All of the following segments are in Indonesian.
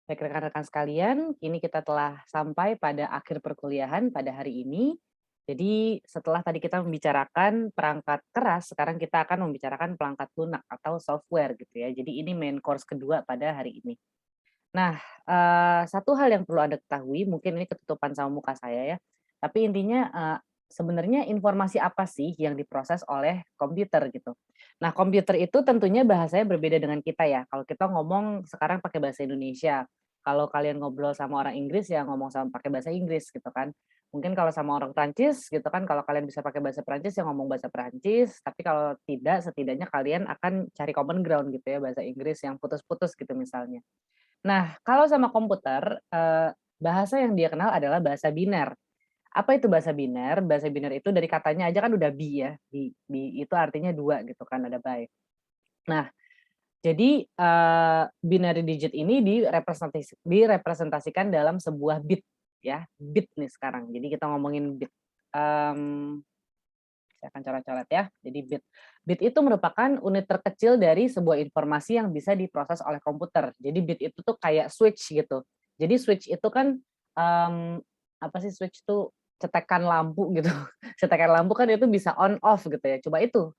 Baik rekan-rekan sekalian, kini kita telah sampai pada akhir perkuliahan pada hari ini. Jadi setelah tadi kita membicarakan perangkat keras, sekarang kita akan membicarakan perangkat lunak atau software gitu ya. Jadi ini main course kedua pada hari ini. Nah, satu hal yang perlu Anda ketahui, mungkin ini ketutupan sama muka saya ya, tapi intinya, sebenarnya informasi apa sih yang diproses oleh komputer gitu. Nah, komputer itu tentunya bahasanya berbeda dengan kita ya, kalau kita ngomong sekarang pakai bahasa Indonesia, kalau kalian ngobrol sama orang Inggris ya ngomong sama pakai bahasa Inggris gitu kan. Mungkin kalau sama orang Prancis gitu kan, kalau kalian bisa pakai bahasa Prancis ya ngomong bahasa Perancis, tapi kalau tidak, setidaknya kalian akan cari common ground gitu ya, bahasa Inggris yang putus-putus gitu misalnya. Nah, kalau sama komputer, bahasa yang dia kenal adalah bahasa biner. Apa itu bahasa biner? Bahasa biner itu dari katanya aja kan udah bi ya, bi itu artinya 2 gitu kan, ada byte. Nah, jadi, binary digit ini direpresentasikan dalam sebuah bit ya, bit nih sekarang. Jadi kita ngomongin bit, mmm, saya akan coret-coret ya. Jadi bit. Bit itu merupakan unit terkecil dari sebuah informasi yang bisa diproses oleh komputer. Jadi bit itu tuh kayak switch gitu. Jadi switch itu kan, mmm, apa sih switch itu cetekan lampu gitu. Cetekan lampu kan itu bisa on off gitu ya. Coba itu,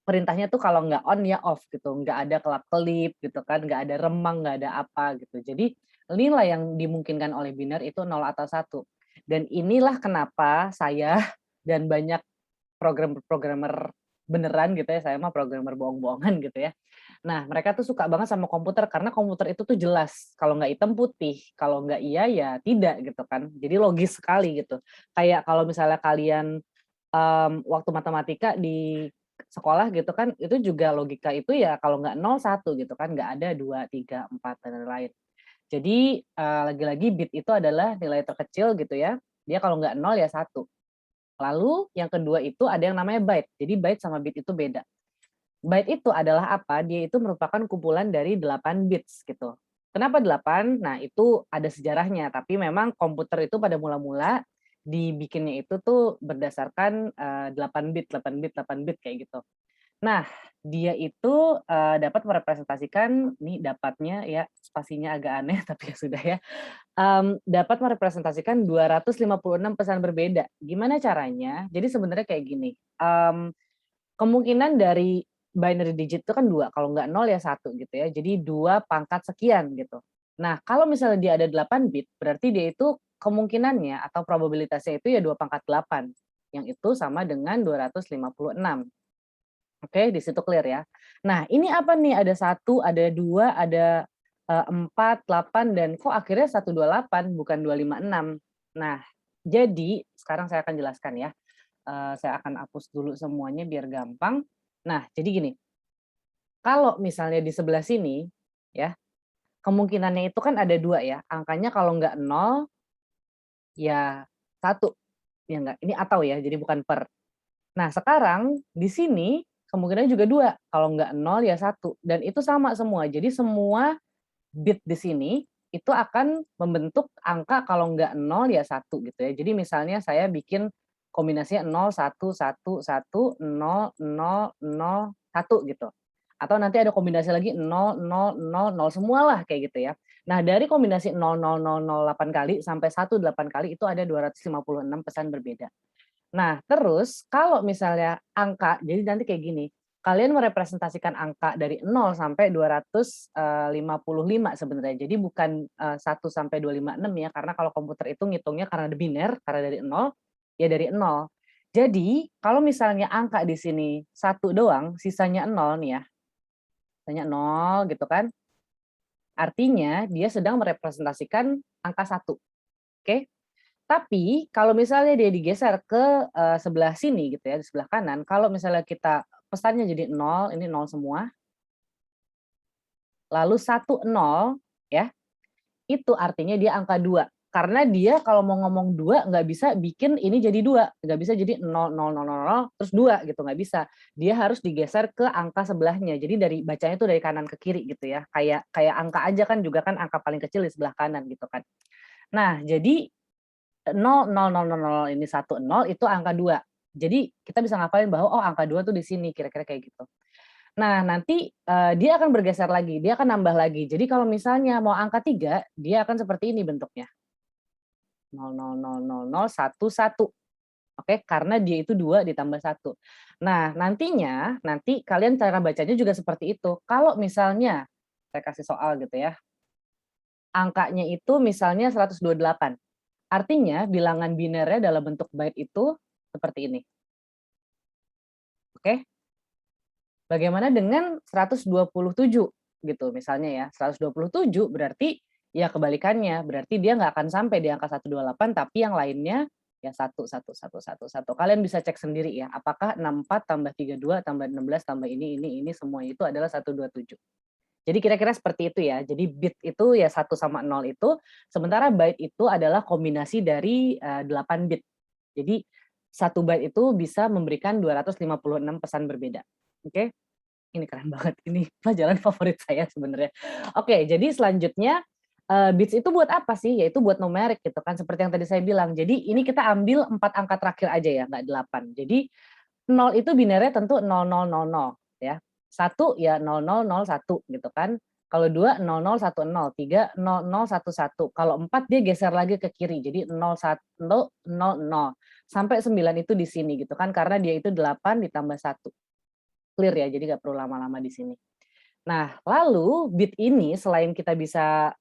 perintahnya tuh kalau nggak on ya off gitu, nggak ada kelap-kelip gitu kan, nggak ada remang, nggak ada apa gitu. Jadi nilai yang dimungkinkan oleh biner itu nol atau satu. Dan inilah kenapa saya dan banyak programmer beneran gitu ya, saya mah programmer bohong-bohongan gitu ya. Nah, mereka tuh suka banget sama komputer karena komputer itu tuh jelas, kalau nggak hitam putih, kalau nggak iya ya tidak gitu kan. Jadi logis sekali gitu. Kayak kalau misalnya kalian, waktu matematika di sekolah gitu kan, itu juga logika itu ya kalau nggak nol satu gitu kan, nggak ada 2 3 4 dan lain-lain. Jadi, lagi-lagi bit itu adalah nilai terkecil gitu ya, dia kalau nggak nol ya satu. Lalu yang kedua itu ada yang namanya byte. Jadi byte sama bit itu beda. Byte itu adalah apa? Dia itu merupakan kumpulan dari 8 bits gitu. Kenapa 8? Nah, itu ada sejarahnya, tapi memang komputer itu pada mula-mula dibikinnya itu tuh berdasarkan, 8 bit 8 bit 8 bit kayak gitu. Nah, dia itu, dapat merepresentasikan nih dapatnya ya, spasinya agak aneh tapi ya sudah ya, dapat merepresentasikan 256 pesan berbeda. Gimana caranya? Jadi sebenarnya kayak gini, kemungkinan dari binary digit itu kan 2 kalau nggak nol ya satu gitu ya. Jadi 2 pangkat sekian gitu. Nah, kalau misalnya dia ada 8 bit, berarti dia itu kemungkinannya atau probabilitasnya itu ya 2 pangkat 8 yang itu sama dengan 256. Oke, di situ clear ya. Nah, ini apa nih, ada satu, ada 2, ada, 4, 8, dan kok akhirnya 128 bukan 256. Nah, jadi sekarang saya akan jelaskan ya, saya akan hapus dulu semuanya biar gampang. Nah, jadi gini, kalau misalnya di sebelah sini ya, kemungkinannya itu kan ada 2 ya, angkanya kalau nggak nol ya satu, ya nggak? Ini atau ya, jadi bukan per. Nah, sekarang di sini kemungkinannya juga 2 kalau nggak nol ya satu dan itu sama semua. Jadi semua bit di sini itu akan membentuk angka kalau nggak nol ya satu gitu ya. Jadi misalnya saya bikin kombinasinya 0, 1, 1, 1, 0, 0, 0, 1 gitu. Atau nanti ada kombinasi lagi 0, 0, 0, 0 semualah kayak gitu ya. Nah, dari kombinasi 0, 0, 0, 0 8 kali sampai 1 8 kali itu ada 256 pesan berbeda. Nah, terus kalau misalnya angka, jadi nanti kayak gini, kalian merepresentasikan angka dari 0 sampai 255 sebenarnya. Jadi bukan, 1 sampai 256 ya, karena kalau komputer itu ngitungnya karena ada biner, karena dari 0, ya dari 0. Jadi kalau misalnya angka di sini satu doang, sisanya 0 nih ya, sisanya 0 gitu kan, artinya dia sedang merepresentasikan angka satu, oke? Tapi kalau misalnya dia digeser ke, sebelah sini gitu ya, di sebelah kanan, kalau misalnya kita pesannya jadi nol, ini nol semua, lalu satu nol ya, itu artinya dia angka 2. Karena dia kalau mau ngomong 2 nggak bisa bikin ini jadi 2, nggak bisa jadi nol nol nol nol nol terus 2 gitu, nggak bisa. Dia harus digeser ke angka sebelahnya. Jadi dari bacanya itu dari kanan ke kiri gitu ya, kayak kayak angka aja kan juga kan angka paling kecil di sebelah kanan gitu kan. Nah, jadi nol nol nol nol nol ini satu nol itu angka 2. Jadi kita bisa ngafalin bahwa, oh angka 2 tuh di sini, kira-kira kayak gitu. Nah, nanti, dia akan bergeser lagi, dia akan nambah lagi. Jadi kalau misalnya mau angka 3, dia akan seperti ini bentuknya. 000001, oke, karena dia itu 2 ditambah 1. Nah, nanti kalian cara bacanya juga seperti itu. Kalau misalnya, saya kasih soal gitu ya, angkanya itu misalnya 128, artinya bilangan binernya dalam bentuk byte itu seperti ini, oke? Bagaimana dengan 127 gitu misalnya ya, 127 berarti ya kebalikannya, berarti dia nggak akan sampai di angka 128 tapi yang lainnya ya 1, 1, 1, 1, 1. Kalian bisa cek sendiri ya, apakah 64 tambah 32 tambah 16 tambah ini semua itu adalah 127. Jadi kira-kira seperti itu ya. Jadi bit itu ya 1 sama 0 itu, sementara byte itu adalah kombinasi dari 8 bit. Jadi 1 byte itu bisa memberikan 256 pesan berbeda. Oke? Ini keren banget, ini pelajaran favorit saya sebenarnya. Oke, jadi selanjutnya, bits itu buat apa sih? Yaitu buat numerik gitu kan, seperti yang tadi saya bilang. Jadi ini kita ambil 4 angka terakhir aja ya, nggak 8. Jadi 0 itu binernya tentu 0000 ya. 1 ya 0001 gitu kan. Kalau 2 0010, 3 0011. Kalau 4 dia geser lagi ke kiri, jadi 0100 sampai 9 itu di sini gitu kan, karena dia itu 8 ditambah 1. Clear ya, jadi nggak perlu lama-lama di sini. Nah, lalu bit ini selain kita bisa,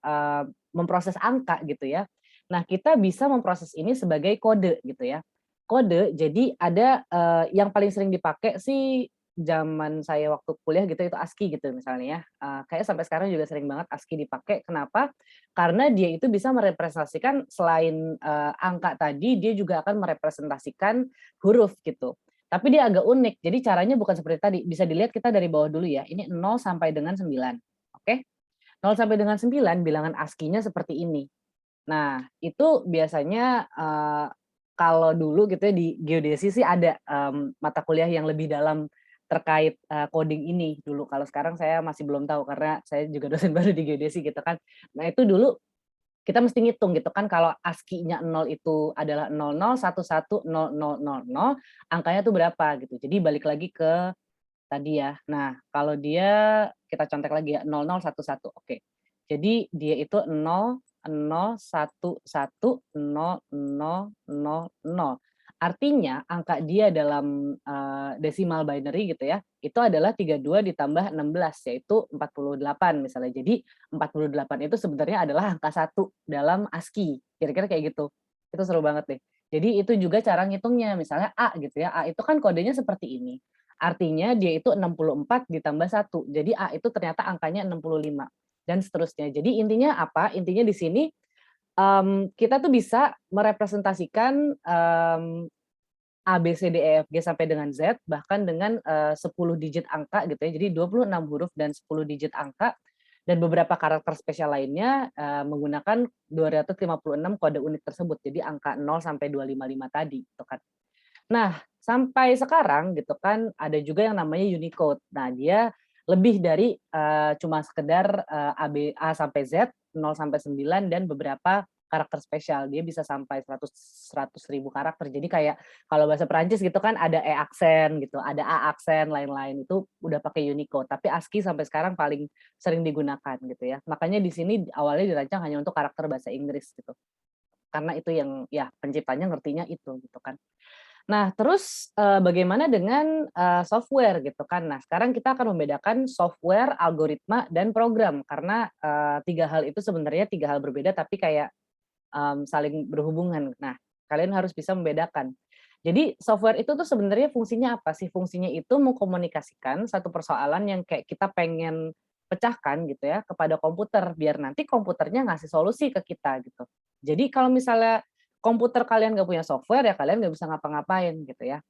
memproses angka gitu ya, nah kita bisa memproses ini sebagai kode gitu ya. Kode, jadi ada, yang paling sering dipakai sih zaman saya waktu kuliah gitu itu ASCII gitu misalnya ya, kayaknya sampai sekarang juga sering banget ASCII dipakai. Kenapa? Karena dia itu bisa merepresentasikan selain, angka tadi, dia juga akan merepresentasikan huruf gitu. Tapi dia agak unik, jadi caranya bukan seperti tadi, bisa dilihat kita dari bawah dulu ya, ini 0 sampai dengan 9, oke? 0 sampai dengan 9 bilangan ASCII-nya seperti ini. Nah, itu biasanya, kalau dulu gitu ya di geodesi sih ada, mata kuliah yang lebih dalam terkait, coding ini dulu, kalau sekarang saya masih belum tahu karena saya juga dosen baru di geodesi gitu kan. Nah itu dulu kita mesti ngitung gitu kan kalau ASCII-nya 0 itu adalah 00110000, angkanya tuh berapa gitu. Jadi balik lagi ke tadi ya. Nah, kalau dia kita contek lagi ya 0011, oke. Jadi dia itu 00110000. Artinya angka dia dalam, desimal binary gitu ya, itu adalah 32 ditambah 16 yaitu 48 misalnya. Jadi 48 itu sebenarnya adalah angka 1 dalam ASCII, kira-kira kayak gitu. Itu seru banget deh. Jadi itu juga cara ngitungnya, misalnya A gitu ya, A itu kan kodenya seperti ini. Artinya dia itu 64 ditambah 1. Jadi A itu ternyata angkanya 65 dan seterusnya. Jadi intinya apa? Intinya di sini, kita tuh bisa merepresentasikan, A, B, C, D, E, F, G sampai dengan Z bahkan dengan, 10 digit angka gitu ya. Jadi 26 huruf dan 10 digit angka dan beberapa karakter spesial lainnya, menggunakan 256 kode unik tersebut. Jadi angka 0 sampai 255 tadi gitu kan. Nah, sampai sekarang gitu kan ada juga yang namanya Unicode. Nah, dia lebih dari, cuma sekedar, A sampai Z, 0 sampai 9 dan beberapa karakter spesial. Dia bisa sampai 100.000 karakter. Jadi kayak kalau bahasa Perancis gitu kan ada E aksen gitu, ada A aksen, lain-lain itu udah pakai Unicode. Tapi ASCII sampai sekarang paling sering digunakan gitu ya. Makanya di sini awalnya dirancang hanya untuk karakter bahasa Inggris gitu. Karena itu yang ya penciptanya ngertinya itu gitu kan. Nah, terus, bagaimana dengan, software gitu kan. Nah, sekarang kita akan membedakan software, algoritma, dan program karena, 3 hal itu sebenarnya 3 hal berbeda tapi kayak, saling berhubungan. Nah, kalian harus bisa membedakan. Jadi software itu tuh sebenarnya fungsinya apa sih? Fungsinya itu mengkomunikasikan satu persoalan yang kayak kita pengen pecahkan gitu ya kepada komputer, biar nanti komputernya ngasih solusi ke kita gitu. Jadi kalau misalnya komputer kalian nggak punya software, ya kalian nggak bisa ngapa-ngapain gitu ya.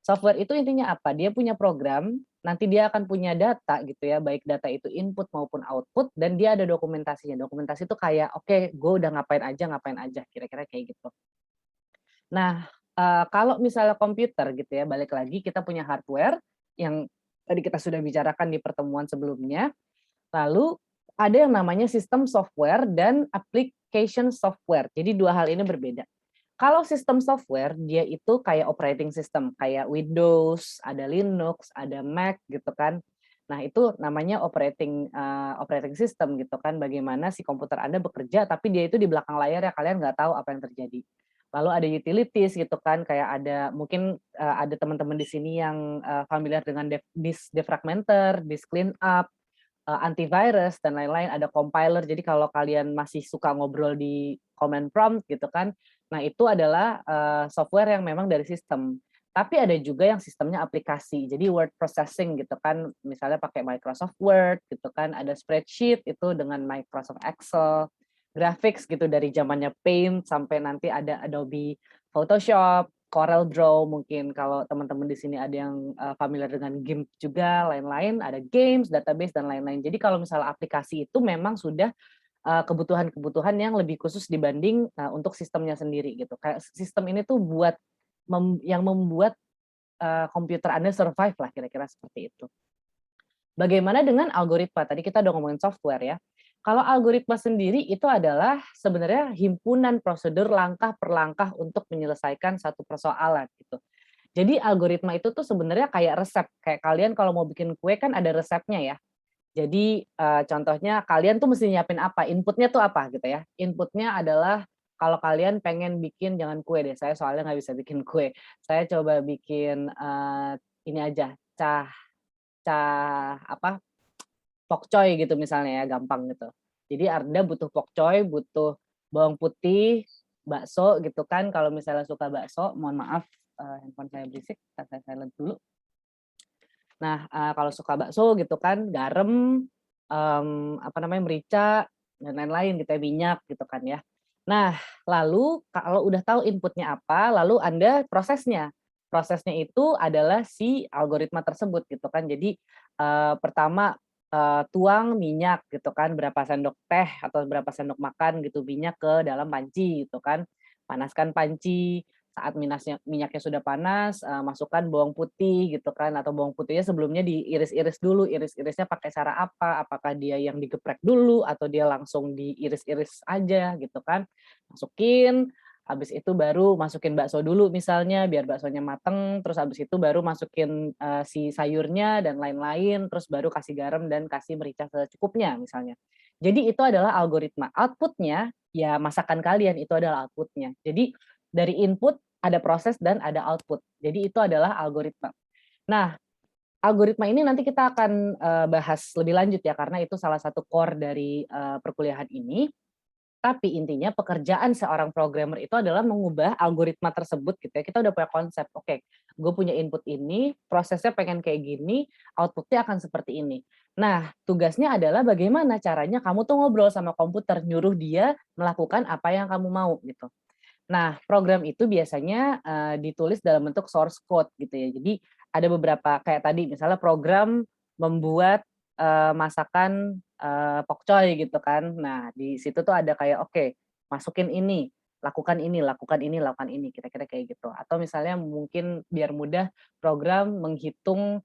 Software itu intinya apa? Dia punya program, nanti dia akan punya data gitu ya, baik data itu input maupun output, dan dia ada dokumentasinya. Dokumentasi itu kayak, oke, gue udah ngapain aja, kira-kira kayak gitu. Nah, kalau misalnya komputer gitu ya, balik lagi kita punya hardware yang tadi kita sudah bicarakan di pertemuan sebelumnya, lalu ada yang namanya sistem software dan application software. Jadi 2 hal ini berbeda. Kalau sistem software, dia itu kayak operating system, kayak Windows, ada Linux, ada Mac gitu kan. Nah, itu namanya operating system gitu kan, bagaimana si komputer Anda bekerja, tapi dia itu di belakang layar ya, kalian nggak tahu apa yang terjadi. Lalu ada utilities gitu kan, kayak ada mungkin, ada teman-teman di sini yang, familiar dengan disk defragmenter, disk cleanup, antivirus dan lain-lain, ada compiler. Jadi kalau kalian masih suka ngobrol di command prompt gitu kan, nah itu adalah, software yang memang dari sistem. Tapi ada juga yang sistemnya aplikasi, jadi word processing gitu kan, misalnya pakai Microsoft Word gitu kan, ada spreadsheet itu dengan Microsoft Excel, graphics gitu dari zamannya Paint sampai nanti ada Adobe Photoshop, Corel Draw, mungkin kalau teman-teman di sini ada yang, familiar dengan GIMP juga, lain-lain, ada games, database, dan lain-lain. Jadi kalau misalnya aplikasi itu memang sudah, kebutuhan-kebutuhan yang lebih khusus dibanding, untuk sistemnya sendiri gitu. Kayak sistem ini tuh buat yang membuat, komputer Anda survive lah, kira-kira seperti itu. Bagaimana dengan algoritma? Tadi kita udah ngomongin software ya. Kalau algoritma sendiri itu adalah sebenarnya himpunan prosedur langkah per langkah untuk menyelesaikan satu persoalan gitu. Jadi algoritma itu tuh sebenarnya kayak resep, kayak kalian kalau mau bikin kue kan ada resepnya ya. Jadi, contohnya kalian tuh mesti nyiapin apa, inputnya tuh apa gitu ya. Inputnya adalah kalau kalian pengen bikin, jangan kue deh, saya soalnya nggak bisa bikin kue. Saya coba bikin, ini aja, cah cah apa, pokcoy gitu misalnya ya, gampang gitu. Jadi Anda butuh pokcoy, butuh bawang putih, bakso gitu kan, kalau misalnya suka bakso, mohon maaf, handphone saya berisik, saya silent dulu. Nah, kalau suka bakso gitu kan, garam, apa namanya, merica, dan lain-lain gitu ya, minyak gitu kan ya. Nah, lalu kalau udah tahu inputnya apa, lalu Anda prosesnya. Prosesnya itu adalah si algoritma tersebut gitu kan. Jadi, pertama, tuang minyak gitu kan, berapa sendok teh atau berapa sendok makan gitu minyak ke dalam panci gitu kan. Panaskan panci, saat minyaknya sudah panas, masukkan bawang putih gitu kan, atau bawang putihnya sebelumnya diiris-iris dulu, iris-irisnya pakai cara apa, apakah dia yang digeprek dulu atau dia langsung diiris-iris aja gitu kan. Masukin, habis itu baru masukin bakso dulu misalnya biar baksonya mateng, terus habis itu baru masukin, si sayurnya dan lain-lain, terus baru kasih garam dan kasih merica secukupnya misalnya. Jadi itu adalah algoritma, output-nya ya masakan kalian, itu adalah output-nya. Jadi dari input ada proses dan ada output. Jadi itu adalah algoritma. Nah, algoritma ini nanti kita akan, bahas lebih lanjut ya, karena itu salah satu core dari, perkuliahan ini. Tapi intinya pekerjaan seorang programmer itu adalah mengubah algoritma tersebut gitu ya. Kita udah punya konsep, oke, gue punya input ini, prosesnya pengen kayak gini, outputnya akan seperti ini. Nah, tugasnya adalah bagaimana caranya kamu tuh ngobrol sama komputer, nyuruh dia melakukan apa yang kamu mau gitu. Nah, program itu biasanya, ditulis dalam bentuk source code gitu ya. Jadi ada beberapa kayak tadi misalnya program membuat, masakan, pokcoy gitu kan. Nah, di situ tuh ada kayak, oke, masukin ini, lakukan ini, lakukan ini, kira-kira kayak gitu. Atau misalnya mungkin biar mudah program menghitung,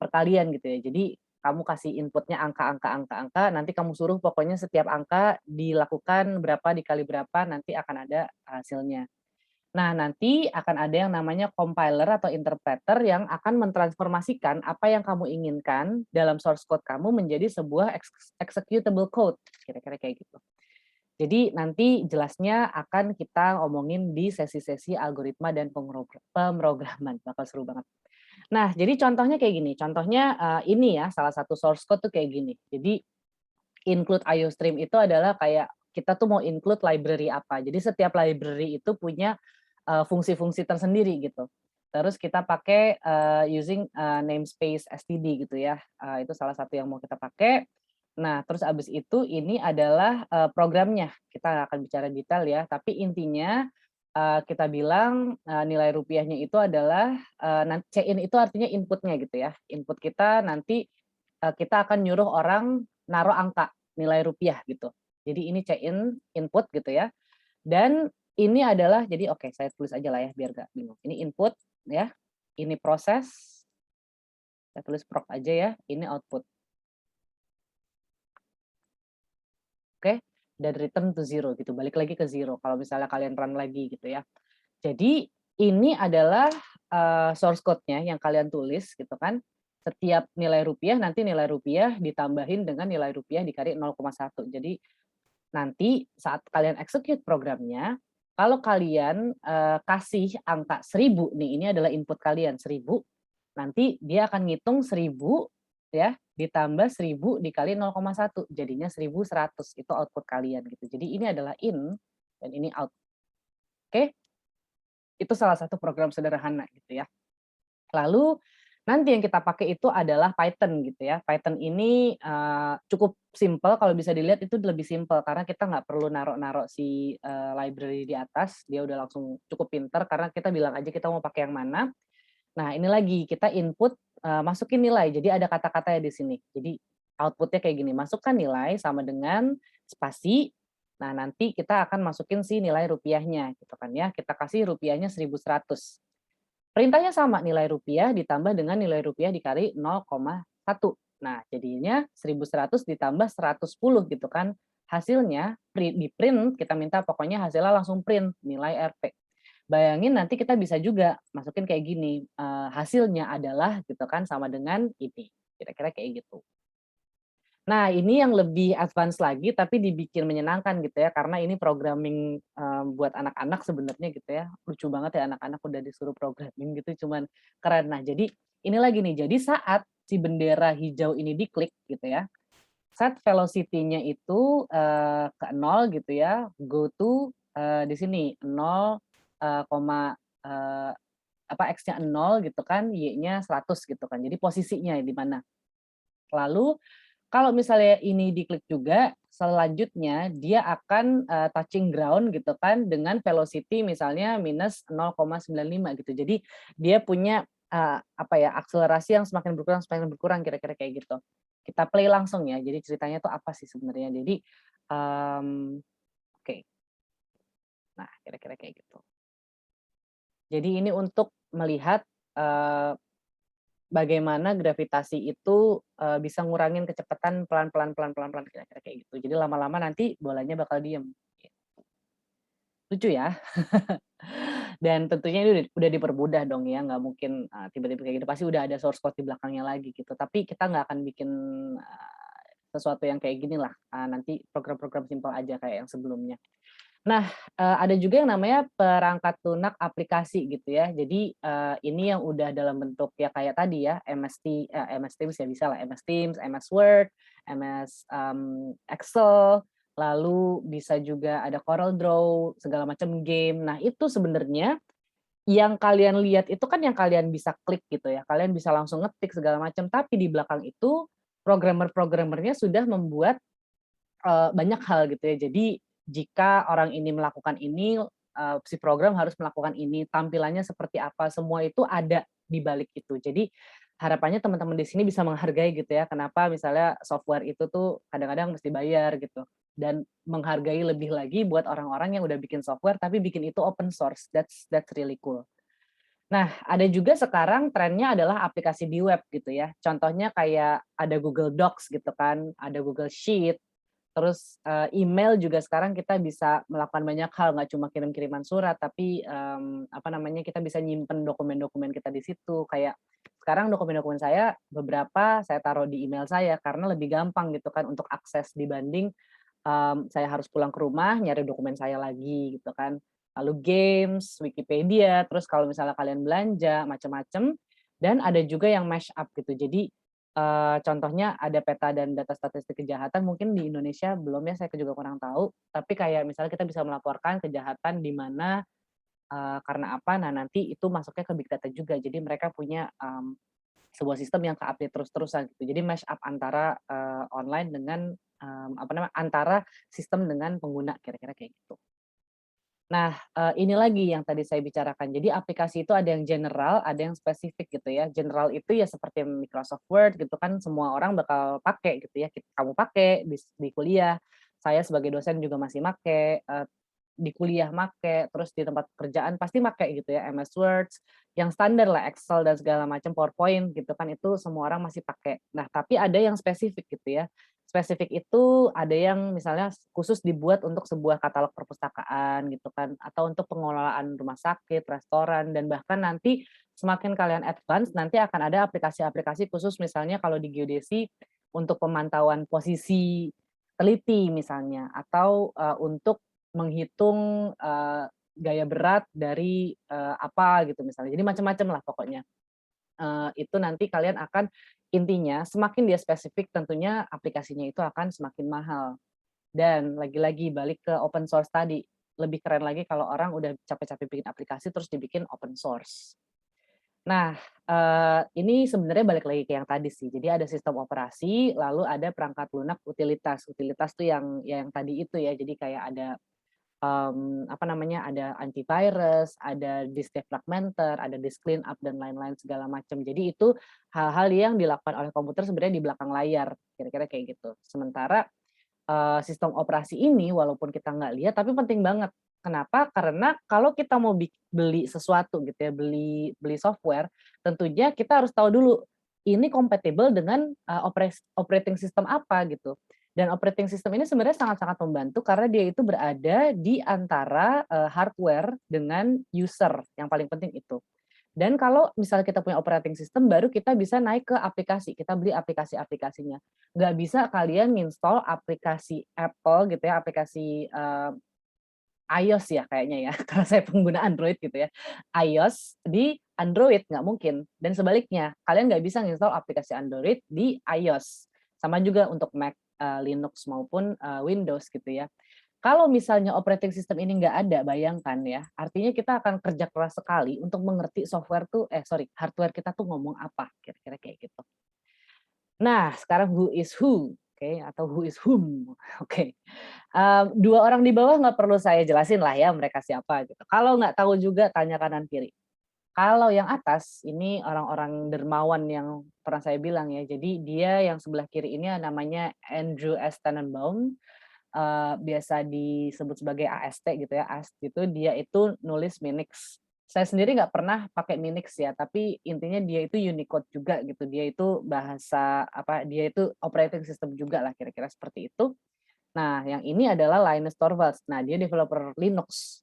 perkalian gitu ya. Jadi kamu kasih inputnya angka, nanti kamu suruh pokoknya setiap angka dilakukan berapa dikali berapa, nanti akan ada hasilnya. Nah, nanti akan ada yang namanya compiler atau interpreter yang akan mentransformasikan apa yang kamu inginkan dalam source code kamu menjadi sebuah executable code, kira-kira kayak gitu. Jadi nanti jelasnya akan kita omongin di sesi-sesi algoritma dan pemrograman, bakal seru banget. Nah, jadi contohnya kayak gini, contohnya, ini ya salah satu source code tuh kayak gini. Jadi include IOStream itu adalah kayak kita tuh mau include library apa. Jadi setiap library itu punya, fungsi-fungsi tersendiri gitu. Terus kita pakai, using, namespace std gitu ya, itu salah satu yang mau kita pakai. Nah, terus abis itu ini adalah, programnya, kita nggak akan bicara detail ya, tapi intinya, kita bilang, nilai rupiahnya itu adalah, C-in itu artinya inputnya gitu ya, input kita nanti, kita akan nyuruh orang naruh angka, nilai rupiah gitu. Jadi ini C-in, input gitu ya, dan ini adalah jadi oke saya tulis aja lah ya biar nggak bingung. Ini input ya, ini proses, saya tulis proc aja ya, ini output. Oke, dan return to zero gitu, balik lagi ke zero kalau misalnya kalian run lagi gitu ya. Jadi ini adalah, source code-nya yang kalian tulis gitu kan. setiap nilai rupiah nanti nilai rupiah ditambahin dengan nilai rupiah dikali 0,1. Jadi nanti saat kalian execute programnya, kalau kalian, kasih angka 1000 nih, ini adalah input kalian 1000, nanti dia akan ngitung 1000 ya, ditambah 1000 dikali 0,1 jadinya 1100 itu output kalian gitu. Jadi ini adalah in dan ini out, oke? Itu salah satu program sederhana gitu ya. Lalu nanti yang kita pakai itu adalah Python gitu ya. Python ini, cukup simpel kalau bisa dilihat itu lebih simpel karena kita nggak perlu naruh-naruh si, library di atas, dia udah langsung cukup pinter karena kita bilang aja kita mau pakai yang mana. Nah ini lagi kita input, masukin nilai, jadi ada kata-katanya di sini. Jadi output-nya kayak gini, masukkan nilai sama dengan spasi, nah nanti kita akan masukin si nilai rupiahnya gitu kan ya, kita kasih rupiahnya 1.100. Perintahnya sama, nilai rupiah ditambah dengan nilai rupiah dikali 0,1. Nah, jadinya 1.100 ditambah 110 gitu kan. Hasilnya di-print, kita minta pokoknya hasilnya langsung print nilai RP. Bayangin nanti kita bisa juga masukin kayak gini, hasilnya adalah gitu kan sama dengan ini, kira-kira kayak gitu. Nah, ini yang lebih advance lagi tapi dibikin menyenangkan gitu ya, karena ini programming, buat anak-anak sebenarnya gitu ya. Lucu banget ya anak-anak udah disuruh programming gitu, cuman keren. Nah, jadi ini lagi nih, jadi saat si bendera hijau ini diklik gitu ya, set velocity-nya itu, ke 0 gitu ya, go to, di sini 0, koma, X-nya 0 gitu kan, Y-nya 100 gitu kan. Jadi posisinya di mana. Lalu kalau misalnya ini diklik juga, selanjutnya dia akan, touching ground gitu kan dengan velocity misalnya minus 0,95 gitu. Jadi dia punya, apa ya, akselerasi yang semakin berkurang kira-kira kayak gitu. Kita play langsung ya, jadi ceritanya tuh apa sih sebenarnya. Jadi, oke, nah kira-kira kayak gitu. Jadi ini untuk melihat, eee bagaimana gravitasi itu, bisa ngurangin kecepatan pelan-pelan pelan-pelan kira-kira kayak gitu. Jadi lama-lama nanti bolanya bakal diem, gitu. Lucu ya? Dan tentunya ini udah dipermudah dong ya, nggak mungkin, tiba-tiba kayak gitu, pasti udah ada source code di belakangnya lagi gitu. Tapi kita nggak akan bikin, sesuatu yang kayak gini lah, nanti program-program simpel aja kayak yang sebelumnya. Nah, ada juga yang namanya perangkat lunak aplikasi gitu ya. Jadi, ini yang udah dalam bentuk ya kayak tadi ya, MS Teams ya bisa lah, MS Teams, MS Word, MS, Excel, lalu bisa juga ada Corel Draw, segala macam game. Nah, itu sebenarnya yang kalian lihat itu kan yang kalian bisa klik gitu ya, kalian bisa langsung ngetik segala macam, tapi di belakang itu programmer-programmernya sudah membuat banyak hal gitu ya. Jadi jika orang ini melakukan ini, si program harus melakukan ini, tampilannya seperti apa, semua itu ada di balik itu. Jadi harapannya teman-teman di sini bisa menghargai gitu ya, kenapa misalnya software itu tuh kadang-kadang mesti bayar gitu. Dan menghargai lebih lagi buat orang-orang yang udah bikin software tapi bikin itu open source, that's really cool. Nah, ada juga sekarang trennya adalah aplikasi di web gitu ya. Contohnya kayak ada Google Docs gitu kan, ada Google Sheet, terus, email juga sekarang kita bisa melakukan banyak hal, nggak cuma kirim-kiriman surat, tapi, apa namanya, kita bisa nyimpen dokumen-dokumen kita di situ. Kayak sekarang dokumen-dokumen saya beberapa saya taruh di email saya, karena lebih gampang gitu kan untuk akses dibanding, saya harus pulang ke rumah nyari dokumen saya lagi gitu kan. Lalu games, Wikipedia, terus kalau misalnya kalian belanja macam-macam, dan ada juga yang mash up gitu. Jadi, contohnya ada peta dan data statistik kejahatan mungkin di Indonesia belum ya, saya juga kurang tahu. Tapi kayak misalnya kita bisa melaporkan kejahatan di mana, karena apa, nah nanti itu masuknya ke big data juga. Jadi mereka punya, sebuah sistem yang ke-update terus-terusan gitu. Jadi mash up antara, online dengan, apa namanya, antara sistem dengan pengguna, kira-kira kayak gitu. Nah, ini lagi yang tadi saya bicarakan. Jadi aplikasi itu ada yang general, ada yang spesifik gitu ya. General itu ya seperti Microsoft Word gitu kan semua orang bakal pakai gitu ya. Kamu pakai di kuliah, saya sebagai dosen juga masih make, di kuliah make, terus di tempat pekerjaan pasti make gitu ya, MS Word, yang standar lah, Excel dan segala macam, PowerPoint gitu kan, itu semua orang masih pakai. Nah, tapi ada yang spesifik gitu ya. Spesifik itu ada yang misalnya khusus dibuat untuk sebuah katalog perpustakaan gitu kan, atau untuk pengelolaan rumah sakit, restoran, dan bahkan nanti semakin kalian advance, nanti akan ada aplikasi-aplikasi khusus misalnya kalau di geodesi untuk pemantauan posisi teliti misalnya, atau, untuk menghitung, gaya berat dari, apa gitu misalnya. Jadi macam-macam lah pokoknya. Itu nanti kalian akan intinya semakin dia spesifik tentunya aplikasinya itu akan semakin mahal. Dan lagi-lagi balik ke open source tadi, lebih keren lagi kalau orang udah capek-capek bikin aplikasi terus dibikin open source. Nah, ini sebenarnya balik lagi ke yang tadi sih. Jadi ada sistem operasi, lalu ada perangkat lunak utilitas. Utilitas tuh yang ya yang tadi itu ya, jadi kayak ada apa namanya, ada antivirus, ada disk defragmenter, ada disk cleanup dan lain-lain segala macam. Jadi itu hal-hal yang dilakukan oleh komputer sebenarnya di belakang layar, kira-kira kayak gitu. Sementara, sistem operasi ini walaupun kita nggak lihat tapi penting banget. Kenapa? Karena kalau kita mau beli sesuatu gitu ya, beli beli software, tentunya kita harus tahu dulu, ini kompatibel dengan, operating system apa gitu. Dan operating system ini sebenarnya sangat-sangat membantu karena dia itu berada di antara, hardware dengan user, yang paling penting itu. Dan kalau misalnya kita punya operating system, baru kita bisa naik ke aplikasi, kita beli aplikasi-aplikasinya. Nggak bisa kalian nginstall aplikasi Apple gitu ya, aplikasi, iOS ya kayaknya ya, karena saya pengguna Android gitu ya, iOS di Android, nggak mungkin. Dan sebaliknya, kalian nggak bisa nginstall aplikasi Android di iOS. Sama juga untuk Mac, Linux maupun, Windows gitu ya. Kalau misalnya operating system ini nggak ada, bayangkan ya, artinya kita akan kerja keras sekali untuk mengerti hardware kita tuh ngomong apa, kira-kira kayak gitu. Nah, sekarang who is who, oke, atau who is whom, oke. 2 orang di bawah nggak perlu saya jelasin lah ya mereka siapa gitu. Kalau nggak tahu juga tanya kanan kiri. Kalau yang atas ini orang-orang dermawan yang pernah saya bilang ya, jadi dia yang sebelah kiri ini namanya Andrew S. Tannenbaum, biasa disebut sebagai AST gitu ya, AST gitu, dia itu nulis Minix. Saya sendiri nggak pernah pakai Minix ya, tapi intinya dia itu Unicode juga gitu, dia itu bahasa apa, dia itu operating system juga lah kira-kira seperti itu. Nah, yang ini adalah Linus Torvalds. Nah, dia developer Linux,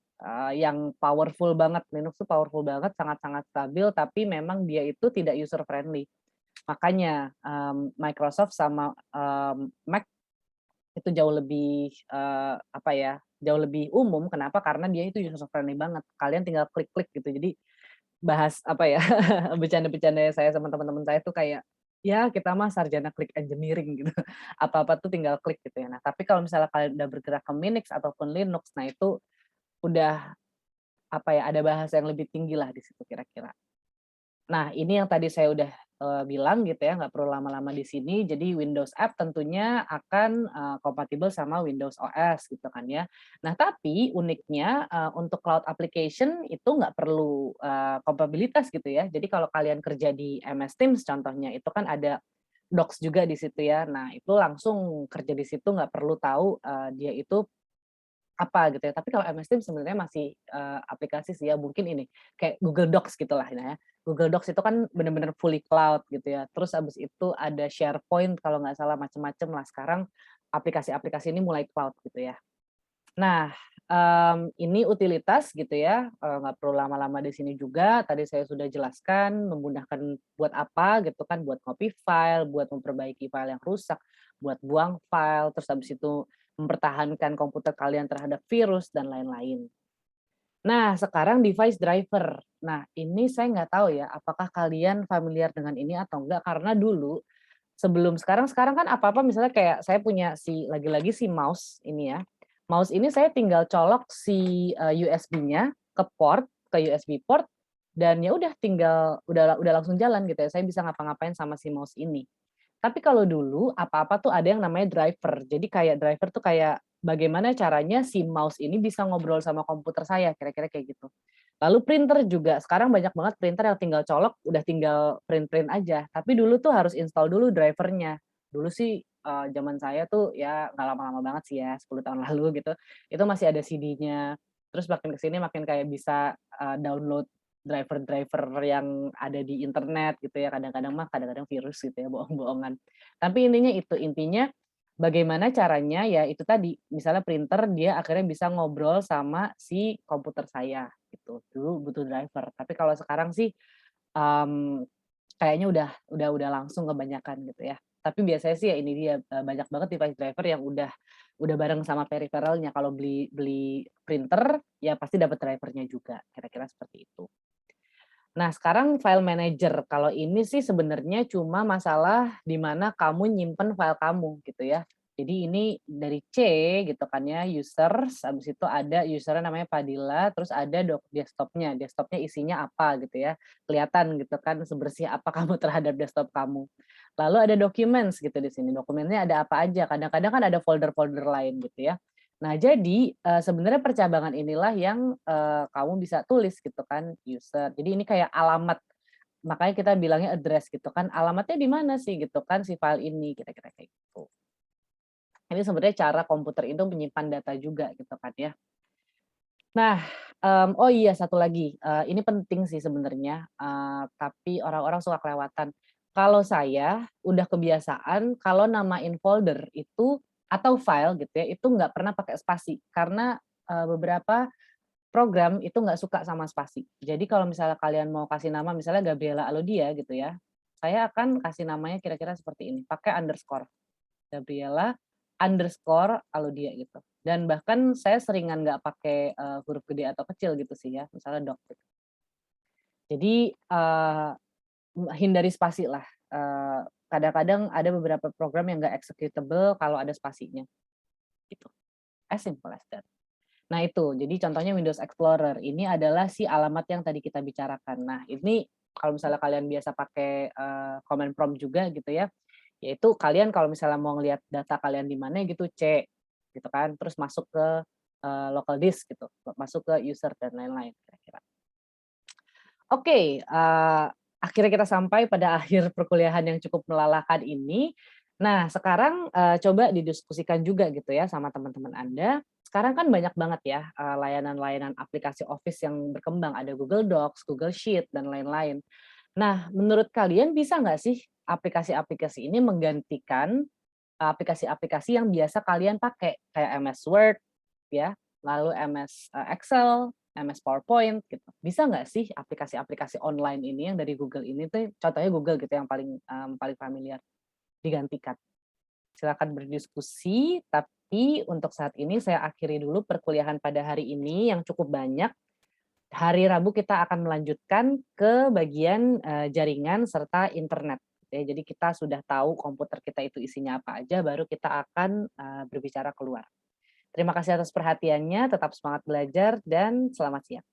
yang powerful banget, Linux tuh powerful banget, sangat-sangat stabil, tapi memang dia itu tidak user friendly. Makanya, Microsoft sama, Mac itu jauh lebih, apa ya, jauh lebih umum, kenapa? Karena dia itu user friendly banget. Kalian tinggal klik-klik gitu. Jadi bahas apa ya, bercanda-bercanda saya sama teman-teman saya tuh kayak, ya kita mah sarjana klik engineering gitu. Apa-apa tuh tinggal klik gitu ya. Nah, tapi kalau misalnya kalian udah bergerak ke Minix ataupun Linux, nah itu udah apa ya, ada bahasa yang lebih tinggi lah di situ kira-kira. Nah, ini yang tadi saya udah, bilang gitu ya, nggak perlu lama-lama di sini. Jadi Windows App tentunya akan, kompatibel sama Windows OS gitu kan ya. Nah, tapi uniknya, untuk cloud application itu nggak perlu, kompatibilitas gitu ya. Jadi kalau kalian kerja di MS Teams contohnya, itu kan ada Docs juga di situ ya. Nah, itu langsung kerja di situ nggak perlu tahu, dia itu apa gitu ya, tapi kalau MS Teams sebenarnya masih, aplikasi sih ya, mungkin ini, kayak Google Docs gitulah ya. Google Docs itu kan bener-bener fully cloud gitu ya, terus habis itu ada SharePoint kalau nggak salah, macem-macem lah sekarang aplikasi-aplikasi ini mulai cloud gitu ya. Nah, ini utilitas gitu ya, nggak perlu lama-lama di sini juga, tadi saya sudah jelaskan memudahkan buat apa gitu kan, buat copy file, buat memperbaiki file yang rusak, buat buang file, terus habis itu mempertahankan komputer kalian terhadap virus dan lain-lain. Nah, sekarang device driver. Nah, ini saya nggak tahu ya, apakah kalian familiar dengan ini atau enggak, karena dulu sebelum sekarang kan apa-apa misalnya kayak saya punya lagi-lagi si mouse ini ya. Mouse ini saya tinggal colok si, USB-nya ke USB port dan ya udah tinggal udah langsung jalan gitu ya, saya bisa ngapa-ngapain sama si mouse ini. Tapi kalau dulu apa-apa tuh ada yang namanya driver. Jadi kayak driver tuh kayak bagaimana caranya si mouse ini bisa ngobrol sama komputer saya, kira-kira kayak gitu. Lalu printer juga, sekarang banyak banget printer yang tinggal colok, udah tinggal print-print aja. Tapi dulu tuh harus install dulu drivernya. Dulu sih zaman saya tuh ya nggak lama-lama banget sih ya, 10 tahun lalu gitu, itu masih ada CD-nya. Terus makin ke sini makin kayak bisa, download driver-driver yang ada di internet gitu ya, kadang-kadang virus gitu ya, bohong-bohongan. Tapi intinya bagaimana caranya ya itu tadi, misalnya printer dia akhirnya bisa ngobrol sama si komputer saya gitu, dulu butuh driver. Tapi kalau sekarang sih, mmm, kayaknya udah langsung kebanyakan gitu ya. Tapi biasanya sih ya ini dia, banyak banget device driver yang udah bareng sama peripheralnya. Kalau beli beli printer, ya pasti dapat drivernya juga, kira-kira seperti itu. Nah, sekarang file manager. Kalau ini sih sebenarnya cuma masalah di mana kamu nyimpen file kamu gitu ya. Jadi ini dari C gitu kan ya, users, habis itu ada usernya namanya Padilla, terus ada desktopnya. Desktopnya isinya apa gitu ya. Kelihatan gitu kan sebersih apa kamu terhadap desktop kamu. Lalu ada documents gitu di sini. Dokumennya ada apa aja. Kadang-kadang kan ada folder-folder lain gitu ya. Nah, jadi, sebenarnya percabangan inilah yang, kamu bisa tulis gitu kan, user. Jadi ini kayak alamat, makanya kita bilangnya address gitu kan, alamatnya di mana sih gitu kan si file ini, kira-kira kayak gitu. Ini sebenarnya cara komputer itu menyimpan data juga gitu kan ya. Nah, oh iya satu lagi, ini penting sih sebenarnya, tapi orang-orang suka kelewatan. Kalau saya udah kebiasaan kalau namain folder itu atau file gitu ya, itu nggak pernah pakai spasi. Karena, beberapa program itu nggak suka sama spasi. Jadi kalau misalnya kalian mau kasih nama misalnya Gabriela Alodia gitu ya, saya akan kasih namanya kira-kira seperti ini, pakai underscore. Gabriela underscore Alodia gitu. Dan bahkan saya seringan nggak pakai, huruf gede atau kecil gitu sih ya, misalnya dok gitu. Jadi, hindari spasi lah, kadang-kadang ada beberapa program yang nggak executable kalau ada spasinya, gitu. As simple as that. Nah itu, jadi contohnya Windows Explorer, ini adalah si alamat yang tadi kita bicarakan. Nah ini kalau misalnya kalian biasa pakai, command prompt juga gitu ya, yaitu kalian kalau misalnya mau ngelihat data kalian di mana gitu, C gitu kan, terus masuk ke, local disk gitu, masuk ke user dan lain-lain kira-kira. Oke, akhirnya kita sampai pada akhir perkuliahan yang cukup melelahkan ini. Nah, sekarang, coba didiskusikan juga gitu ya sama teman-teman Anda. Sekarang kan banyak banget ya, layanan-layanan aplikasi Office yang berkembang, ada Google Docs, Google Sheet, dan lain-lain. Nah, menurut kalian bisa nggak sih aplikasi-aplikasi ini menggantikan aplikasi-aplikasi yang biasa kalian pakai, kayak MS Word ya, lalu MS, Excel, MS PowerPoint gitu. Bisa nggak sih aplikasi-aplikasi online ini yang dari Google ini tuh, contohnya Google gitu yang paling familiar, digantikan? Silakan berdiskusi, tapi untuk saat ini saya akhiri dulu perkuliahan pada hari ini yang cukup banyak. Hari Rabu kita akan melanjutkan ke bagian, jaringan serta internet, gitu ya. Jadi kita sudah tahu komputer kita itu isinya apa aja, baru kita akan, berbicara keluar. Terima kasih atas perhatiannya, tetap semangat belajar dan selamat siang.